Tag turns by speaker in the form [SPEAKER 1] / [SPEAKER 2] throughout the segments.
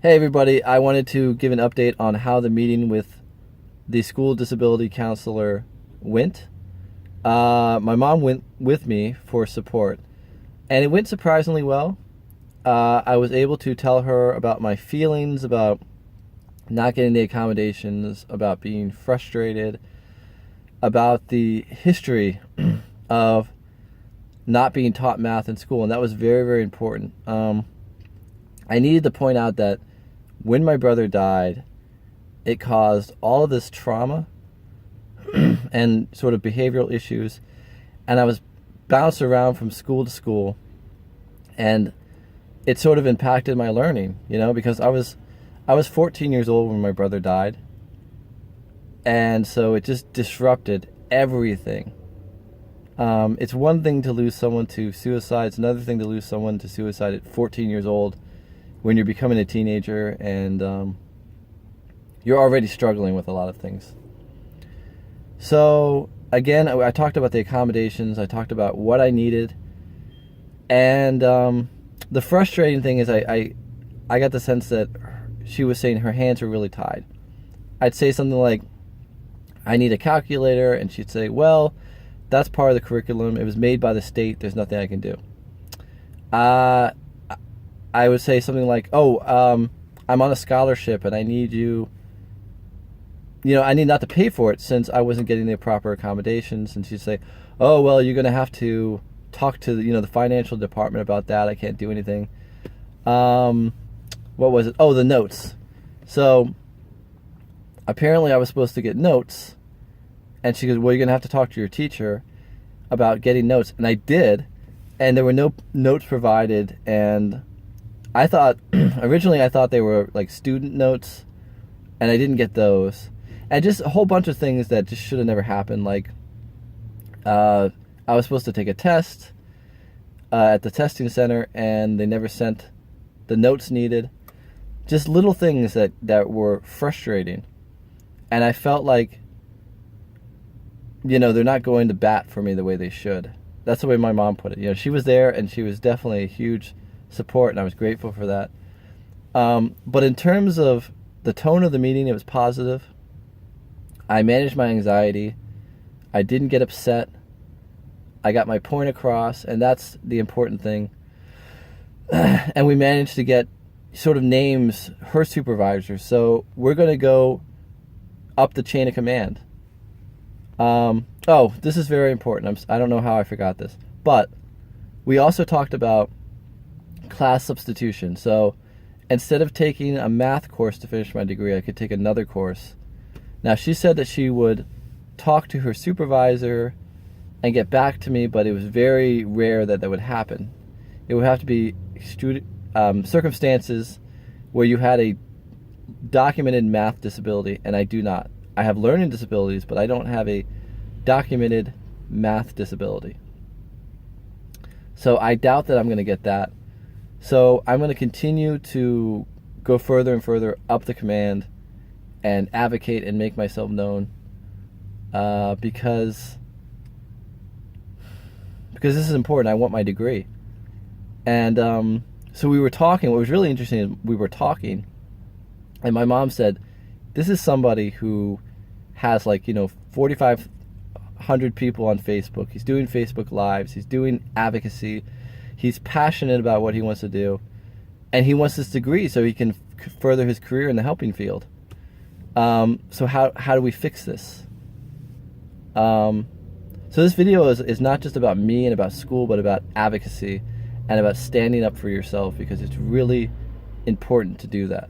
[SPEAKER 1] Hey everybody, I wanted to give an update on how the meeting with the school disability counselor went. My mom went with me for support, and it went surprisingly well. I was able to tell her about my feelings about not getting the accommodations, about being frustrated, about the history of not being taught math in school, and that was very, very important. I needed to point out that when my brother died, it caused all of this trauma and sort of behavioral issues, and I was bounced around from school to school, and it sort of impacted my learning, because I was 14 years old when my brother died, and so it just disrupted everything. It's one thing to lose someone to suicide. It's another thing to lose someone to suicide at 14 years old when you're becoming a teenager and you're already struggling with a lot of things. So again, I talked about the accommodations. I talked about what I needed. And the frustrating thing is I got the sense that she was saying her hands were really tied. I'd say something like, I need a calculator, and she'd say, well, that's part of the curriculum. It was made by the state. There's nothing I can do. I would say something like, I'm on a scholarship and I need I need not to pay for it since I wasn't getting the proper accommodations. And she'd say, oh, well, you're going to have to talk to the financial department about that. I can't do anything. What was it? Oh, the notes. So apparently I was supposed to get notes. And she goes, well, you're going to have to talk to your teacher about getting notes. And I did. And there were no notes provided. And I thought, originally I thought they were like student notes, and I didn't get those. And just a whole bunch of things that just should have never happened. Like, I was supposed to take a test at the testing center, and they never sent the notes needed. Just little things that were frustrating. And I felt like, they're not going to bat for me the way they should. That's the way my mom put it. She was there, and she was definitely a huge support, and I was grateful for that. But in terms of the tone of the meeting, it was positive. I managed my anxiety. I didn't get upset. I got my point across, and that's the important thing. And we managed to get sort of names her supervisors. So we're going to go up the chain of command. This is very important. I don't know how I forgot this. But we also talked about class substitution. So instead of taking a math course to finish my degree, I could take another course. Now, she said that she would talk to her supervisor and get back to me, but it was very rare that would happen. It would have to be circumstances where you had a documented math disability, and I do not. I have learning disabilities, but I don't have a documented math disability. So I doubt that I'm going to get that. So I'm going to continue to go further and further up the command and advocate and make myself known because this is important. I want my degree. And so we were talking. What was really interesting is we were talking, and my mom said, this is somebody who has 4,500 people on Facebook. He's doing Facebook Lives. He's doing advocacy. He's passionate about what he wants to do, and he wants this degree so he can further his career in the helping field. So how do we fix this? So this video is not just about me and about school, but about advocacy and about standing up for yourself, because it's really important to do that.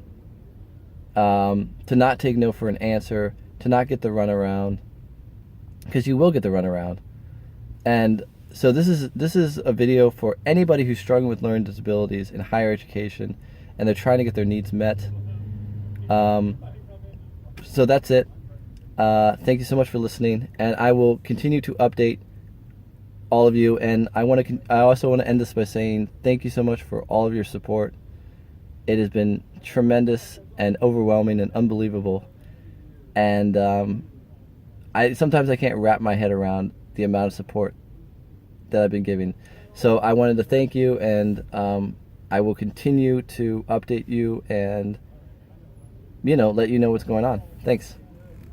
[SPEAKER 1] To not take no for an answer, to not get the runaround, because you will get the runaround. And so this is a video for anybody who's struggling with learning disabilities in higher education and they're trying to get their needs met. So that's it. Thank you so much for listening, and I will continue to update all of you. And I also want to end this by saying thank you so much for all of your support. It has been tremendous and overwhelming and unbelievable. And sometimes I can't wrap my head around the amount of support that I've been giving. So I wanted to thank you, and I will continue to update you and, let you know what's going on. Thanks.